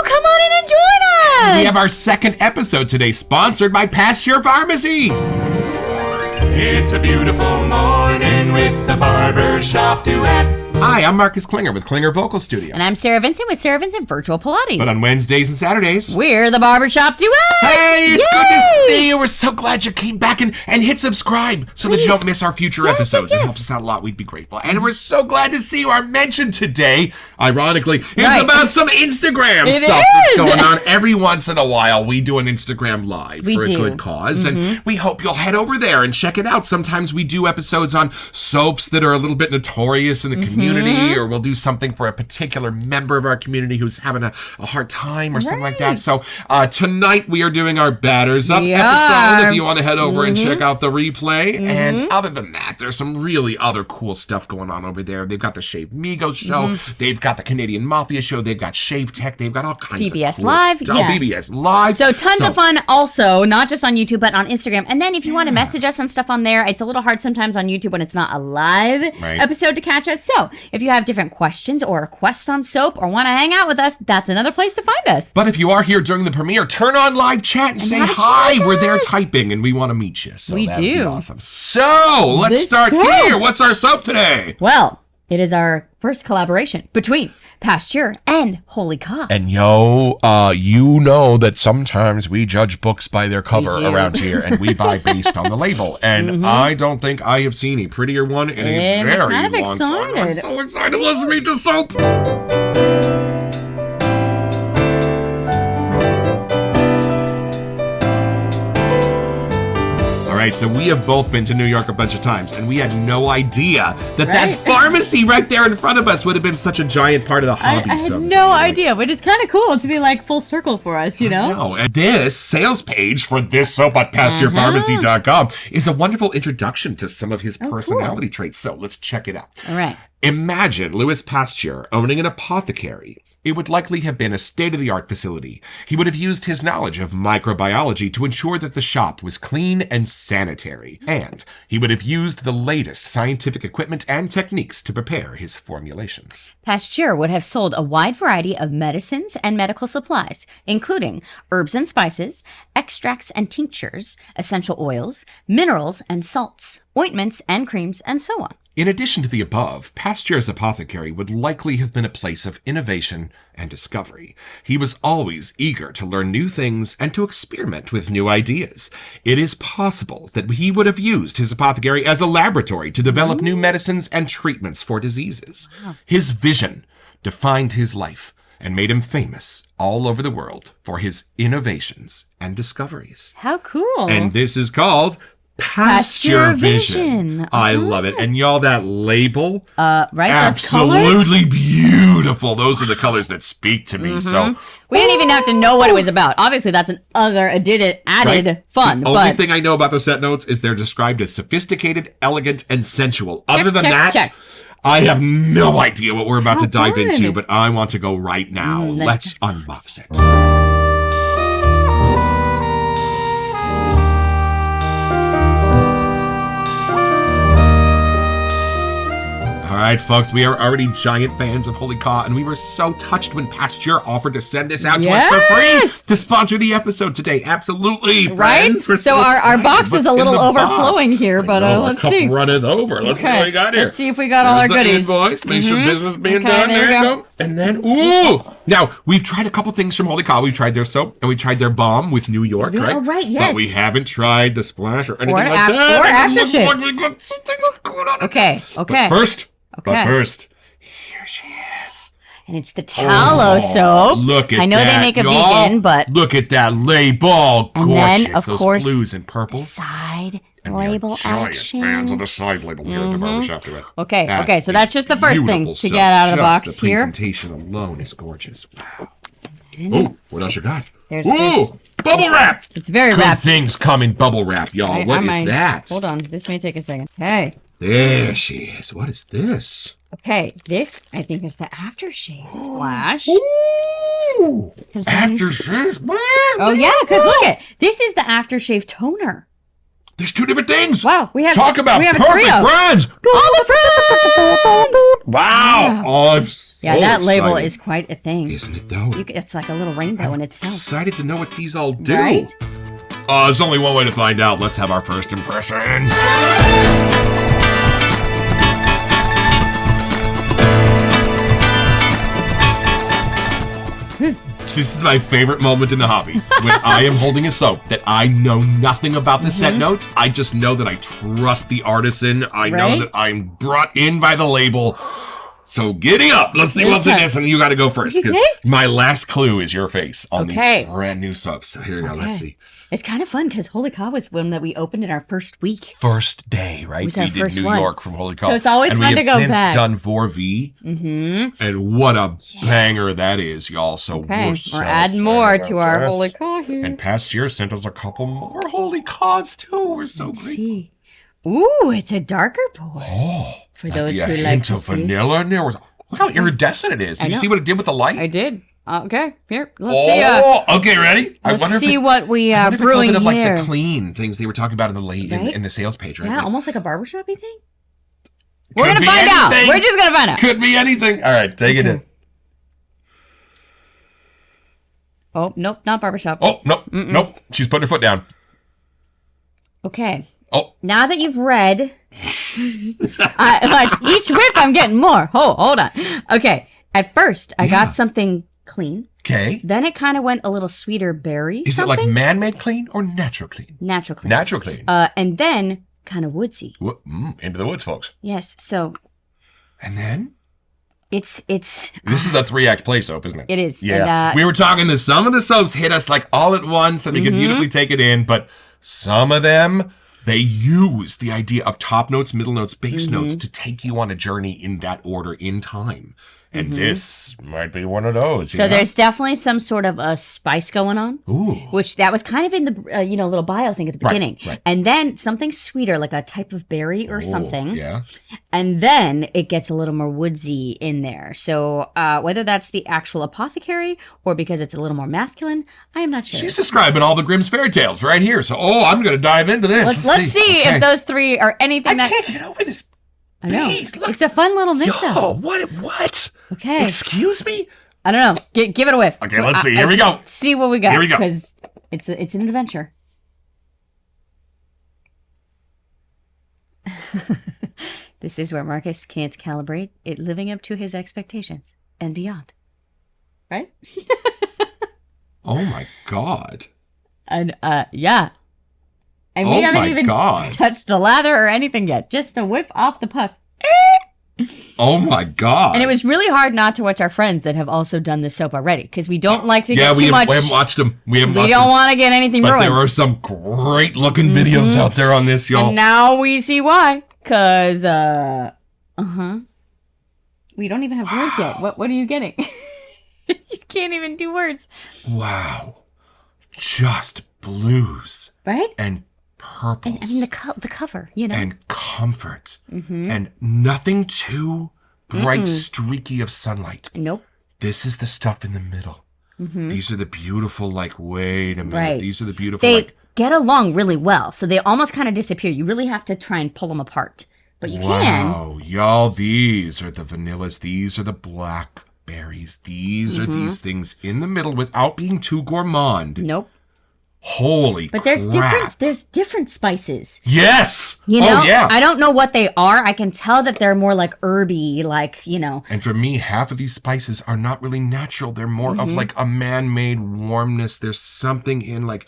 Come on in and join us. We have our second episode today, sponsored by Pasteur Pharmacy. It's a beautiful morning with the Barbershop Duet. Hi, I'm Marcus Klinger with Klinger Vocal Studio. And I'm Sarah Vincent with Sarah Vincent Virtual Pilates. But on Wednesdays and Saturdays, we're the Barbershop Duet. Hey, it's good to see you. We're so glad you came back and hit subscribe so that you don't miss our future episodes. It helps us out a lot. We'd be grateful. And we're so glad to see you. Our mention today, ironically, is about some Instagram stuff that's going on. Every once in a while, we do an Instagram live for a good cause. And we hope you'll head over there and check it out. Sometimes we do episodes on soaps that are a little bit notorious in the community, or we'll do something for a particular member of our community who's having a hard time or something like that. So tonight we are doing our Batters Up episode if you want to head over and check out the replay. And other than that, there's some really other cool stuff going on over there. They've got the Shave Migos show. They've got the Canadian Mafia show. They've got Shave Tech. They've got all kinds of PBS cool Live. stuff. PBS Live. So tons of fun also, not just on YouTube, but on Instagram. And then if you want to message us on stuff on there, it's a little hard sometimes on YouTube when it's not a live episode to catch us. So if you have different questions or requests on soap or want to hang out with us, that's another place to find us. But if you are here during the premiere, turn on live chat and say hi. We're there typing and we want to meet you. So that'd be awesome. So let's start here. What's our soap today? Well, it is our first collaboration between Pasteur and Holy Kaw. And you know that sometimes we judge books by their cover around here, and we buy based on the label. And I don't think I have seen a prettier one in a very long time. I'm so excited. Let's meet the soap. Right, so we have both been to New York a bunch of times, and we had no idea that pharmacy right there in front of us would have been such a giant part of the hobby. I had no idea, which is kind of cool to be like full circle for us, you know? I know. And this sales page for this soap at PasteurPharmacy.com is a wonderful introduction to some of his personality traits. So let's check it out. All right. Imagine Louis Pasteur owning an apothecary. It would likely have been a state-of-the-art facility. He would have used his knowledge of microbiology to ensure that the shop was clean and sanitary. And he would have used the latest scientific equipment and techniques to prepare his formulations. Pasteur would have sold a wide variety of medicines and medical supplies, including herbs and spices, extracts and tinctures, essential oils, minerals and salts, ointments and creams, and so on. In addition to the above, Pasteur's apothecary would likely have been a place of innovation and discovery. He was always eager to learn new things and to experiment with new ideas. It is possible that he would have used his apothecary as a laboratory to develop new medicines and treatments for diseases. His vision defined his life and made him famous all over the world for his innovations and discoveries. How cool. And this is called PasteurVision. I love it. And y'all, that label, absolutely beautiful. Those are the colors that speak to me. So we didn't even have to know what it was about. Obviously, that's another added fun. The only thing I know about the set notes is they're described as sophisticated, elegant, and sensual. Other than that, I have no idea what we're about to dive into, but I want to go right now. Let's unbox it. All right, folks, we are already giant fans of Holy Kaw, and we were so touched when Pasteur offered to send this out to us for free to sponsor the episode today. Absolutely, friends. We're so our box is a little overflowing here, but let's see. Runneth over. Let's see what we got here. Let's see if we got all our goodies. Invoice. Make sure business being done. There you go. And then, now, we've tried a couple things from Holy Kaw. We've tried their soap, and we tried their balm with New York, right? Oh, right, yes. But we haven't tried the splash or anything like that. Or aftershave. Like we got some things going on. Okay. But first, here she is. And it's the tallow soap. Look at that. I know they make a vegan, but look at that label. And gorgeous. then, of those course, blues and purples. Side and label action. Fans of the side label here at the Barbershop Duet. Okay, so that's just the first thing to get out of the box the here. The presentation alone is gorgeous. Wow. Oh, what else you got? There's this. Bubble wrap! It's very Good wrapped. things come in bubble wrap, y'all. What is that? Hold on, this may take a second. Hey. There she is. What is this? Okay, this, I think, is the aftershave splash. Ooh! Aftershave splash? Oh, yeah, because look at this is the aftershave toner. There's two different things. Wow, we have perfect a trio. friends. All the friends. Wow. Oh, I'm so that label excited. is quite a thing. Isn't it, though? It's like a little rainbow in itself. Excited to know what these all do. Right? There's only one way to find out. Let's have our first impression. This is my favorite moment in the hobby. When I am holding a soap that I know nothing about the set notes, I just know that I trust the artisan. I know that I'm brought in by the label. So giddy up. Let's see what's in this, and you got to go first, because my last clue is your face on these brand new soaps. So here we go. Let's see. It's kind of fun because Holy Kaw was one that we opened in our first week. First day, right? Was our we first did New one. York from Holy Kaw. So it's always fun to go back. And we have since done 4V. Mm-hmm. And what a banger that is, y'all. So we're adding more to our Holy Kaw here. And Pasteur sent us a couple more Holy Kaws, too. We're so grateful. See. Ooh, it's a darker pour. Oh, for those who a like hint to of see. vanilla in there. Look how iridescent it is. Did you see what it did with the light? I did. Okay, here. Let's see. Okay, ready? Let's see what we are brewing here. Of here. like the clean things they were talking about in the in the sales page, right? Yeah, like, almost like a barbershop-y thing. We're going to find out. We're just going to find out. Could be anything. All right, take it in. Oh, nope, not barbershop. Oh, nope, nope. She's putting her foot down. Okay. Oh. Now that you've read, like each whip, I'm getting more. Oh, hold on. Okay. At first, I got something clean. Okay. Then it kind of went a little sweeter berry. Is it like man-made clean or natural clean? Natural clean. Natural clean. And then kind of woodsy. Into the woods, folks. Yes. So. And then? It's. This is a 3-act play soap, isn't it? It is. Yeah. And, we were talking that some of the soaps hit us like all at once and we could beautifully take it in, but some of them, they use the idea of top notes, middle notes, base notes to take you on a journey in that order in time. And this might be one of those. So there's definitely some sort of a spice going on. Ooh. Which that was kind of in the little bio thing at the beginning. Right. And then something sweeter, like a type of berry or something. Yeah. And then it gets a little more woodsy in there. So whether that's the actual apothecary or because it's a little more masculine, I am not sure. She's describing all the Grimm's fairy tales right here. So, I'm going to dive into this. Let's see if those three are anything I can't get over this. I know. Please, look. It's a fun little mix-up. Oh, what? Okay. Excuse me? I don't know. Give it a whiff. Okay, let's see. Here we go. See what we got. Here we go. Because it's an adventure. This is where Marcus can't calibrate it living up to his expectations and beyond. Right? Oh my God. And yeah. And we haven't even touched a lather or anything yet. Just a whiff off the puck. Oh my God. And it was really hard not to watch our friends that have also done this soap already because we don't like to get too much. We haven't watched them. We don't want to get anything ruined. But there are some great looking videos out there on this, y'all. And now we see why. Because, we don't even have words yet. What are you getting? You can't even do words. Wow. Just blues. Right? And purples. And I mean, the cover, And comfort. And nothing too bright, streaky of sunlight. Nope. This is the stuff in the middle. These are the beautiful, wait a minute. Right. These are the beautiful, They get along really well, so they almost kind of disappear. You really have to try and pull them apart. But you can. Wow, y'all, these are the vanillas. These are the blackberries. These are these things in the middle without being too gourmand. Nope. Holy But crap. there's different spices. Yes. Oh, yeah. I don't know what they are. I can tell that they're more like herby, And for me, half of these spices are not really natural. They're more of like a man-made warmness. There's something in I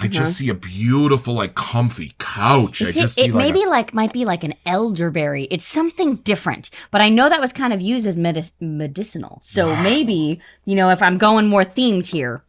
just see a beautiful, comfy couch. It might be like an elderberry. It's something different. But I know that was kind of used as medicinal. So maybe, if I'm going more themed here.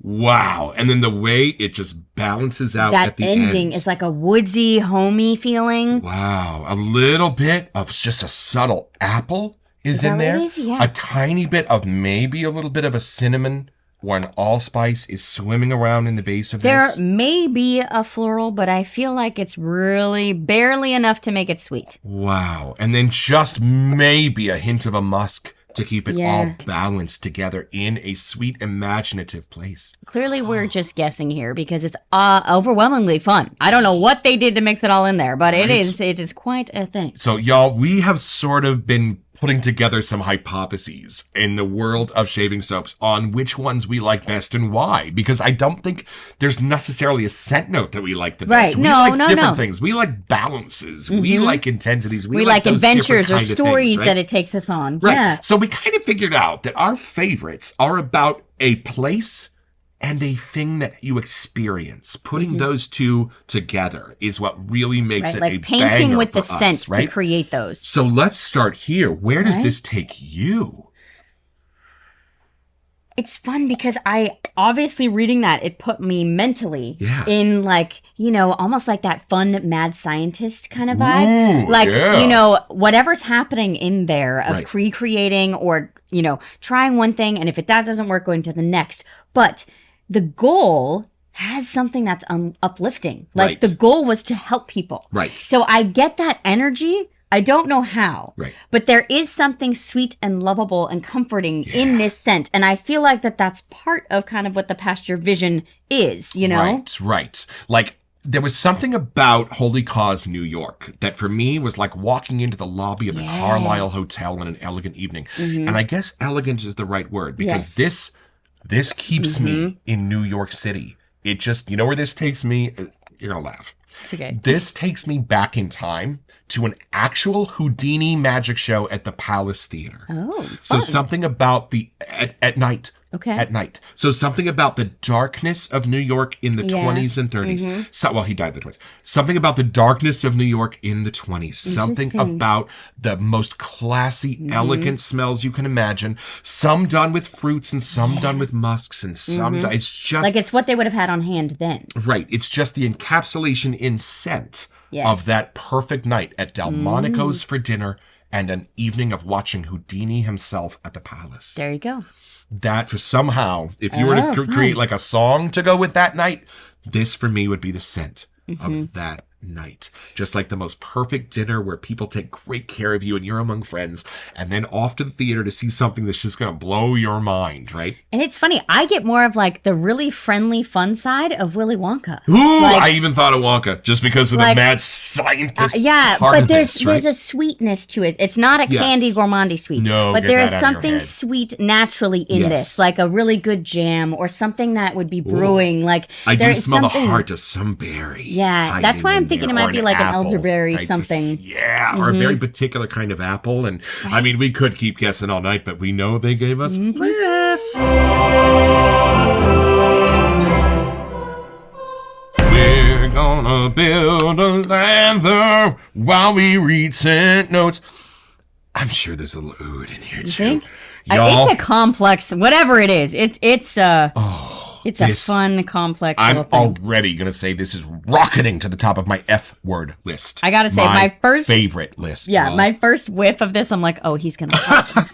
Wow. And then the way it just balances out at the end. That ending is like a woodsy, homey feeling. Wow. A little bit of just a subtle apple is in there. Yeah. A tiny bit of maybe a little bit of a cinnamon when allspice is swimming around in the base of this. There may be a floral, but I feel like it's really barely enough to make it sweet. Wow. And then just maybe a hint of a musk to keep it all balanced together in a sweet, imaginative place. Clearly, we're just guessing here because it's overwhelmingly fun. I don't know what they did to mix it all in there, but it is quite a thing. So, y'all, we have sort of been putting together some hypotheses in the world of shaving soaps on which ones we like best and why. Because I don't think there's necessarily a scent note that we like the best. Right. We like different things. We like balances. We like intensities. We like those adventures or things, stories right? that it takes us on. Right. Yeah. So we kind of figured out that our favorites are about a place and a thing that you experience. Putting those two together is what really makes it like a painting banger with the for us, scent right? to create those. So let's start here. Where does this take you? It's fun because I obviously reading that, it put me mentally Yeah. in like, almost like that fun mad scientist kind of vibe. Ooh, like, yeah. Whatever's happening in there of Right. recreating or, trying one thing. And if that doesn't work, going to the next. But the goal has something that's uplifting. Like Right. the goal was to help people. Right. So I get that energy. I don't know how, Right. but there is something sweet and lovable and comforting in this scent. And I feel like that's part of kind of what the PasteurVision is, Right. Like, there was something about Holy Cause, New York, that for me was like walking into the lobby of the Carlisle Hotel on an elegant evening. And I guess elegant is the right word, because this keeps me in New York City. It just, where this takes me? You're going to laugh. It's okay. This takes me back in time to an actual Houdini magic show at the Palace Theater. Oh, So fun. something about at night. Okay. At night. So something about the darkness of New York in the 20s and 30s. So, well, he died in the 20s. Something about the darkness of New York in the 20s. Something about the most classy, elegant smells you can imagine. Some done with fruits and some done with musks and some it's just Like it's what they would have had on hand then. right. It's just the encapsulation in scent Yes. of that perfect night at Delmonico's for dinner and an evening of watching Houdini himself at the palace. There you go. That for somehow, if you were to create like a song to go with that night, this for me would be the scent of that night. Just like the most perfect dinner where people take great care of you and you're among friends, and then off to the theater to see something that's just going to blow your mind, right? And it's funny, I get more of like the really friendly, fun side of Willy Wonka. Ooh, Like- I even thought of Wonka just because of the Like- mad scientist. Yeah, part but of there's this, right? there's a sweetness to it. It's not a candy gourmandy sweet. No, but get there that is out of your something head. sweet naturally in Yes. this, like a really good jam or something that would be brewing. Like I do there's smell something, the heart of some berry. Yeah, that's hiding why I'm in thinking there, it might or be like an apple. elderberry Like something. this- yeah, or a very particular kind of apple. And I mean, we could keep guessing all night, but we know they gave us a list. We're gonna build a lather while we read scent notes. I'm sure there's a little oud in here too. think? Y'all, It's a complex, whatever it is. It's a this- fun, complex I'm little thing. already gonna say this is rocketing to the top of my F word list. I gotta say, my first- favorite list. Yeah, y'all. my first whiff of this, I'm like, oh, he's gonna love this.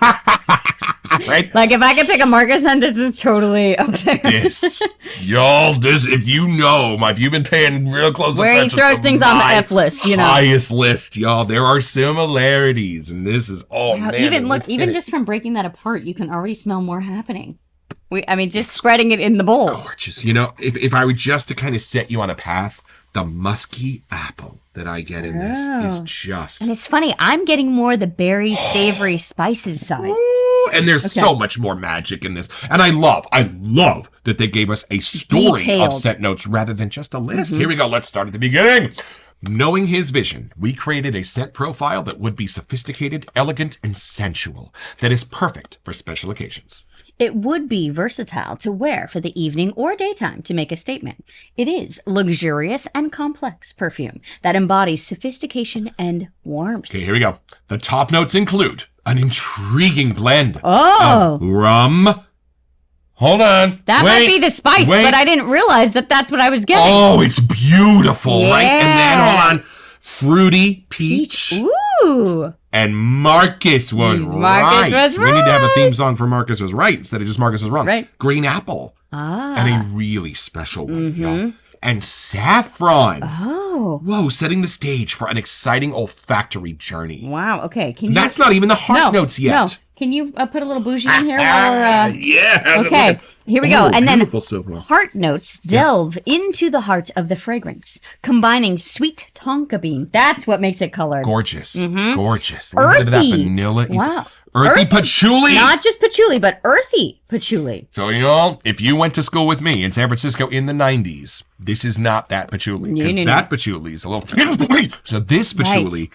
right. Like if I could pick a marker scent, this is totally up there. This, y'all, this, if you've been paying real close Where he attention throws to things on the my F list, highest list, y'all, there are similarities, and this is, man. Even is look, this even in it. just from breaking that apart, you can already smell more happening. Just spreading it in the bowl. Gorgeous. If I were just to kind of set you on a path, the musky apple that I get in this is just... And it's funny, I'm getting more the berry, savory spices side. And there's so much more magic in this. And I love that they gave us a story Detailed. of scent notes rather than just a list. Here we go. Let's start at the beginning. Knowing his vision, we created a scent profile that would be sophisticated, elegant, and sensual, that is perfect for special occasions. It would be versatile to wear for the evening or daytime to make a statement. It is luxurious and complex perfume that embodies sophistication and warmth. Okay, here we go. The top notes include an intriguing blend Oh. of rum. Hold on. That might be the spice, wait. but I didn't realize that that's what I was getting. Oh, it's beautiful, right? And then, Yeah. hold on. Fruity peach. Ooh. And Marcus was Marcus right. was We need to have a right. theme song for Marcus was right instead of just Marcus was wrong. Right. Green apple. Ah. And a really special one, y'all. And saffron. Oh. Whoa, setting the stage for an exciting olfactory journey. Wow. Okay. Can you? That's not even the heart No, notes yet. no. Can you put a little bougie in here? While we're, yeah. Okay, here we go. And then Silver. heart notes delve into the heart of the fragrance, combining sweet tonka bean. That's what makes it colored. Gorgeous. Gorgeous. Earthy. That vanilla. Wow. Earthy patchouli. Not just patchouli, but earthy patchouli. So, if you went to school with me in San Francisco in the 90s, this is not that patchouli. Because that patchouli is a little... So this patchouli...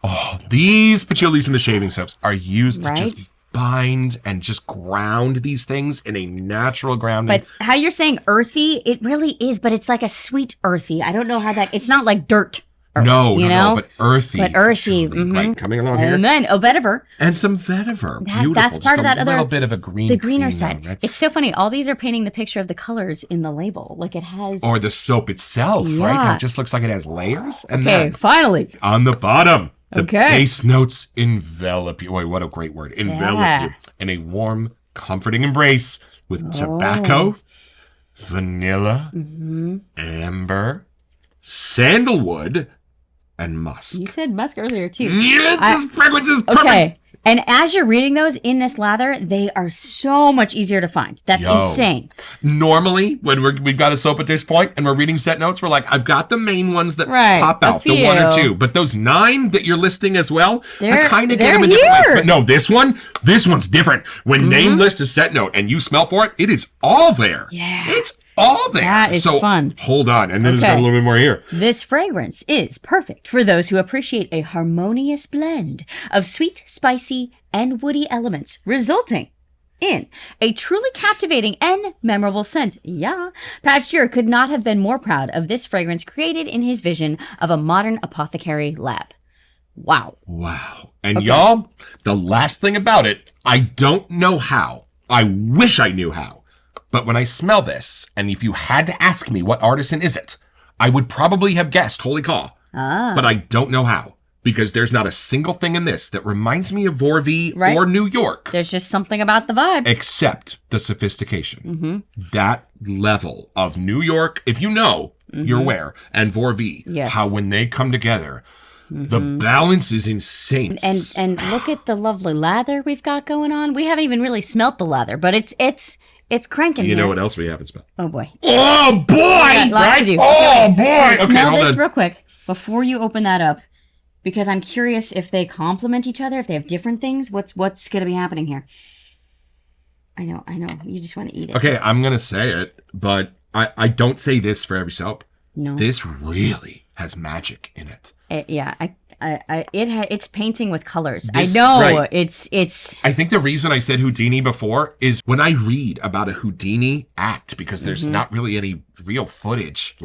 Oh, these patchoulis in the shaving soaps are used to just bind and just ground these things in a natural grounding. But how you're saying earthy, it really is, but it's like a sweet earthy. I don't know how that... It's not like dirt. No, but earthy. But earthy. Right, coming along here. And then, vetiver. And some vetiver. Beautiful. That's part of that other... A little bit of a green. The greener side. Right? It's so funny. All these are painting the picture of the colors in the label. Like it has... Or the soap itself, right? How it just looks like it has layers. And then, finally. On the bottom... The base notes envelop you. Wait, what a great word. Envelop you in a warm, comforting embrace with tobacco, vanilla, amber, sandalwood, and musk. You said musk earlier, too. Yeah, this fragrance is perfect. Okay. And as you're reading those in this lather, they are so much easier to find. That's insane. Normally, when we've got a soap at this point and we're reading set notes, we're like, I've got the main ones that pop out, the one or two. But those 9 that you're listing as well, I kind of get them in different ways. But no, this one's different. When name list is set note and you smell for it, it is all there. Yeah. It's all there. That is fun. Hold on. And then there's got a little bit more here. This fragrance is perfect for those who appreciate a harmonious blend of sweet, spicy, and woody elements, resulting in a truly captivating and memorable scent. Yeah. Pasteur could not have been more proud of this fragrance created in his vision of a modern apothecary lab. Wow. And y'all, the last thing about it, I don't know how. I wish I knew how. But when I smell this, and if you had to ask me what artisan is it, I would probably have guessed Holy Kaw. But I don't know how. Because there's not a single thing in this that reminds me of Vorvie or New York. There's just something about the vibe. Except the sophistication. That level of New York, if you know, you're aware, and Vorvie, how when they come together, the balance is insane. And look at the lovely lather we've got going on. We haven't even really smelt the lather, but it's cranking. You know what else we haven't smelled? Oh boy. Oh boy! Lots to do. Oh boy! Okay, smell this real quick before you open that up, because I'm curious if they complement each other, if they have different things. What's going to be happening here? I know. You just want to eat it. Okay, I'm gonna say it, but I don't say this for every soap. No. This really has magic in it. It's painting with colors. I know it's. I think the reason I said Houdini before is when I read about a Houdini act, because there's not really any real footage.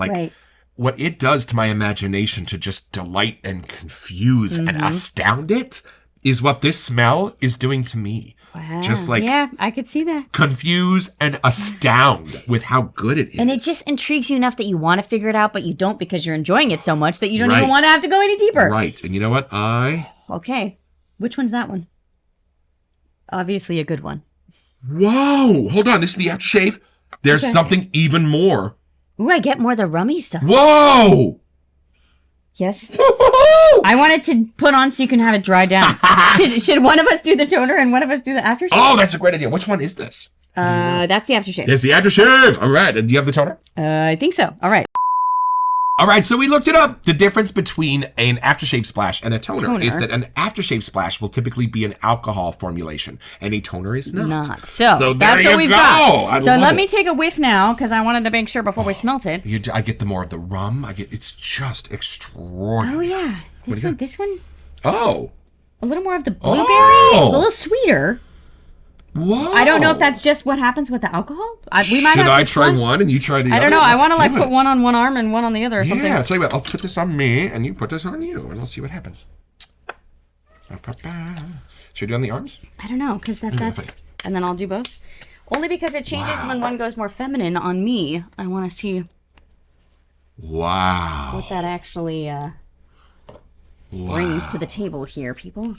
What it does to my imagination to just delight and confuse and astound it is what this smell is doing to me. Wow. Just like, yeah, I could see that. Confuse and astound with how good it is. And it just intrigues you enough that you want to figure it out, but you don't because you're enjoying it so much that you don't even want to have to go any deeper. Right. And you know what? Okay. Which one's that one? Obviously a good one. Whoa. Hold on. This is the aftershave. There's something even more. Ooh, I get more of the rummy stuff. Whoa. Yes. I wanted to put on so you can have it dry down. Should one of us do the toner and one of us do the aftershave? Oh, that's a great idea. Which one is this? That's the aftershave. It's the aftershave. All right. And do you have the toner? I think so. All right. All right, so we looked it up. The difference between an aftershave splash and a toner is that an aftershave splash will typically be an alcohol formulation, and a toner is not. So that's what we've got. So let me take a whiff now, because I wanted to make sure before we smelt it. I get the more of the rum. It's just extraordinary. Oh, yeah. This one? Oh. A little more of the blueberry. A little sweeter. Whoa. I don't know if that's just what happens with the alcohol. Should I try one and you try the other? I don't know. I want to put one on one arm and one on the other or something. Yeah, I'll tell you what. I'll put this on me and you put this on you and I'll see what happens. Should we do on the arms? I don't know, because that's... And then I'll do both. Only because it changes when one goes more feminine on me. I want to see... Wow. What that actually brings to the table here, people.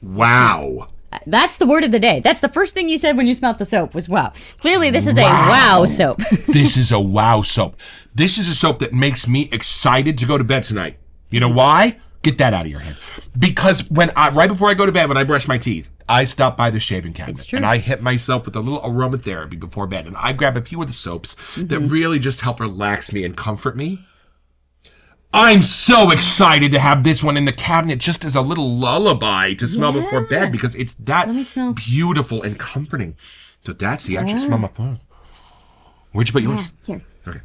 Wow. That's the word of the day. That's the first thing you said when you smelled the soap was wow. Clearly, this is a wow soap. This is a wow soap. This is a soap that makes me excited to go to bed tonight. You know why? Get that out of your head. Because right before I go to bed, when I brush my teeth, I stop by the shaving cabinet and I hit myself with a little aromatherapy before bed. And I grab a few of the soaps that really just help relax me and comfort me. I'm so excited to have this one in the cabinet just as a little lullaby to smell before bed because it's that beautiful and comforting. So that's the actual smell my phone. Where'd you put yours? Here. Okay.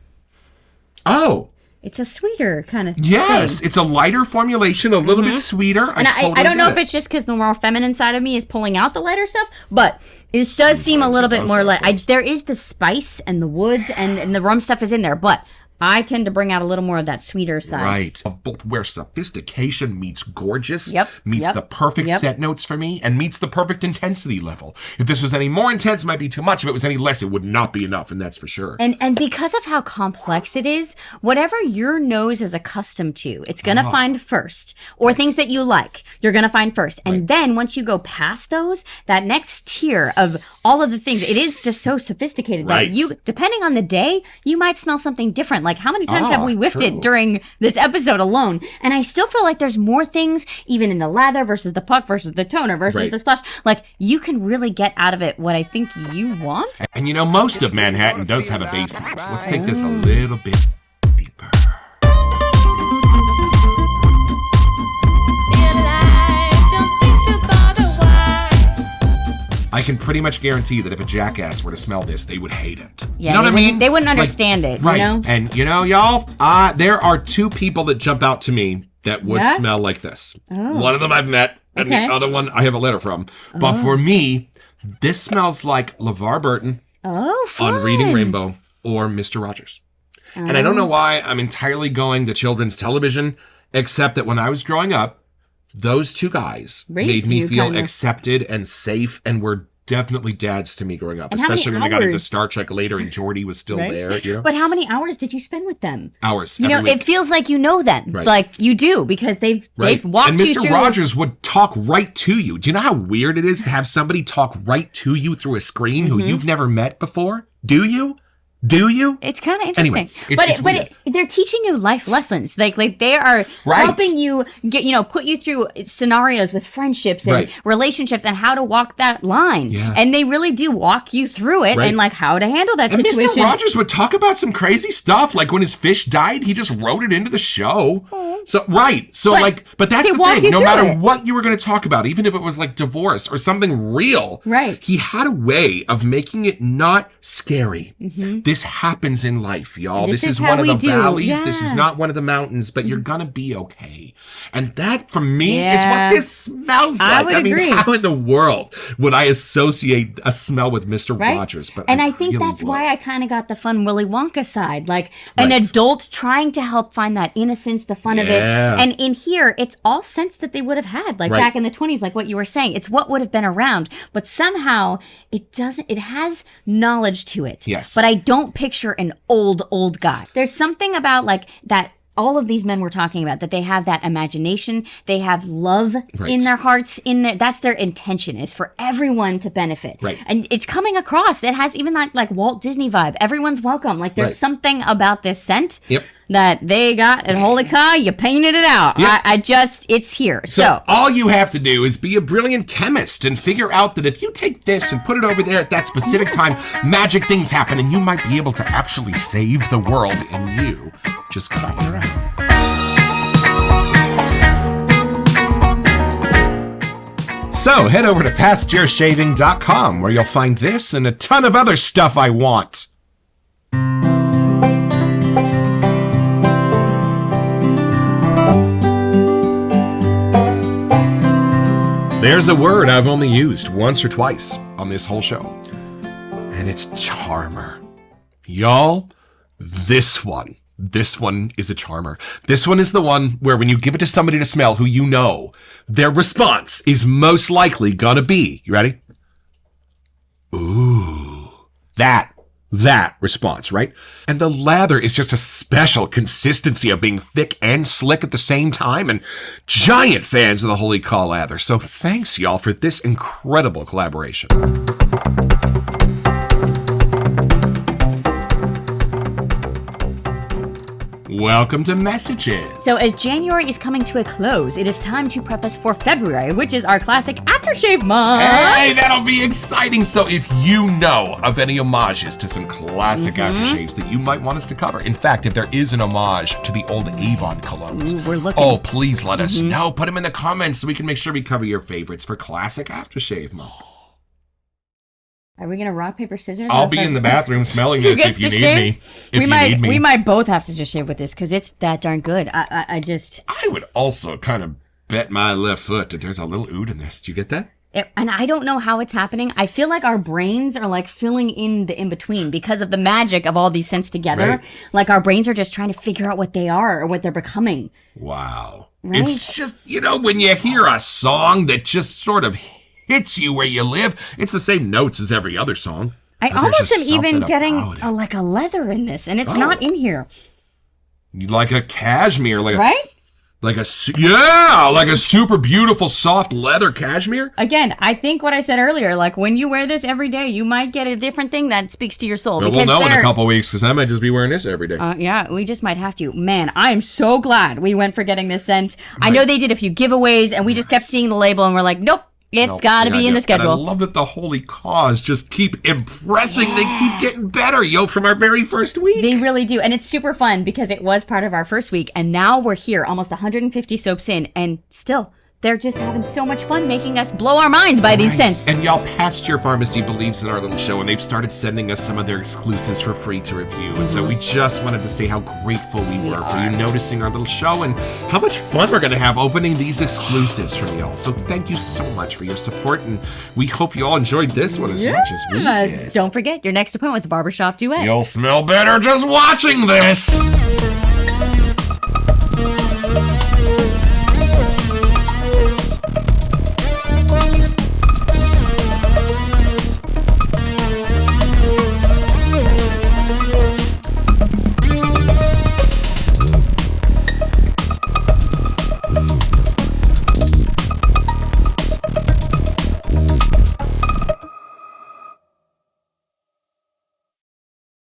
Oh. It's a sweeter kind of Yes, thing. It's a lighter formulation, a little bit sweeter. And I don't know if it's just because the more feminine side of me is pulling out the lighter stuff, but it does seem a little bit more light. There is the spice and the woods and the rum stuff is in there, but I tend to bring out a little more of that sweeter side. Right. Of both where sophistication meets gorgeous, Yep. meets the perfect set notes for me, and meets the perfect intensity level. If this was any more intense, it might be too much. If it was any less, it would not be enough, and that's for sure. And because of how complex it is, whatever your nose is accustomed to, it's going to find first. Or things that you like, you're going to find first. And then once you go past those, that next tier of all of the things, it is just so sophisticated that you, depending on the day, you might smell something different. Like how many times have we whiffed it during this episode alone? And I still feel like there's more things, even in the lather versus the puck versus the toner versus the splash. Like you can really get out of it what I think you want. And you know, most of Manhattan does have a basement. So let's take this a little bit deeper. I can pretty much guarantee that if a jackass were to smell this, they would hate it. Yeah, you know what I mean? They wouldn't understand it, right. You know? And you know, y'all, there are two people that jump out to me that would smell like this. Oh. One of them I've met, and the other one I have a letter from. But for me, this smells like LeVar Burton on Reading Rainbow or Mr. Rogers. And I don't know why I'm entirely going to children's television, except that when I was growing up, those two guys made me feel accepted and safe and were definitely dads to me growing up, especially when I got into Star Trek later and Geordi was still there. You know? But how many hours did you spend with them? Hours. You know, week. it feels like you know them. Like you do because they've walked you through. And Mr. Rogers would talk right to you. Do you know how weird it is to have somebody talk right to you through a screen who you've never met before? Do you? Do you? It's kind of interesting. Anyway, but they're teaching you life lessons. Like they are helping you get, put you through scenarios with friendships and relationships and how to walk that line. Yeah. And they really do walk you through it and like how to handle that situation. And Mr. Rogers would talk about some crazy stuff. Like when his fish died, he just wrote it into the show. So, but that's the thing. No matter what you were going to talk about, even if it was like divorce or something real, he had a way of making it not scary. This happens in life, y'all. This is one of the valleys. Yeah. This is not one of the mountains, but you're gonna be okay. And that, for me, is what this smells like. I mean, how in the world would I associate a smell with Mr. Rogers? But I think that's why I kind of got the fun Willy Wonka side, like an adult trying to help find that innocence, the fun of it. And in here, it's all sense that they would have had, like back in the 20s, like what you were saying. It's what would have been around, but somehow it doesn't. It has knowledge to it. Yes, but I don't picture an old guy. There's something about like that. All of these men we're talking about, that they have that imagination, they have love in their hearts, that's their intention, is for everyone to benefit. And it's coming across. It has even that like Walt Disney vibe. Everyone's welcome. Like there's something about this scent that they got at Holy Kaw. You painted it out. It's here. So all you have to do is be a brilliant chemist and figure out that if you take this and put it over there at that specific time, magic things happen and you might be able to actually save the world, and you just got it right. So head over to PasteurShaving.com where you'll find this and a ton of other stuff I want. There's a word I've only used once or twice on this whole show, and it's charmer. Y'all, this one is a charmer. This one is the one where when you give it to somebody to smell who you know, their response is most likely gonna be, you ready? Ooh, that response, right? And the lather is just a special consistency of being thick and slick at the same time, and giant fans of the Holy Kaw lather. So thanks, y'all, for this incredible collaboration. Welcome to Messages. So as January is coming to a close, it is time to prep us for February, which is our classic aftershave month. Hey, that'll be exciting. So if you know of any homages to some classic aftershaves that you might want us to cover, in fact, if there is an homage to the old Avon colognes, we're looking. Oh, please let us know. Put them in the comments so we can make sure we cover your favorites for classic aftershave month. Are we gonna rock, paper, scissors? I'll be in the bathroom smelling this if you need me. We might both have to just shave with this because it's that darn good. I would also kind of bet my left foot that there's a little oud in this. Do you get that? And I don't know how it's happening. I feel like our brains are like filling in the in-between because of the magic of all these scents together. Right. Like our brains are just trying to figure out what they are or what they're becoming. Wow. Right? It's just, when you hear a song that just sort of hits you where you live, it's the same notes as every other song. I almost am even getting a leather in this, and it's not in here. Like a cashmere, right? Like a super beautiful soft leather cashmere. Again, I think what I said earlier, like when you wear this every day, you might get a different thing that speaks to your soul. Well, we'll know in a couple weeks because I might just be wearing this every day. Yeah, we just might have to. Man, I am so glad we went for getting this scent. Right. I know they did a few giveaways, and we just kept seeing the label, and we're like, nope. It's got to be in the schedule. And I love that the holy cause just keep impressing. Yeah. They keep getting better, from our very first week. They really do. And it's super fun because it was part of our first week. And now we're here, almost 150 soaps in. And still, they're just having so much fun making us blow our minds by these scents. And y'all, Pasteur Pharmacy believes in our little show, and they've started sending us some of their exclusives for free to review. And so we just wanted to say how grateful we were for you noticing our little show and how much fun we're going to have opening these exclusives from y'all. So thank you so much for your support, and we hope you all enjoyed this one as much as we did. Don't forget your next appointment with the Barbershop Duet. You'll smell better just watching this.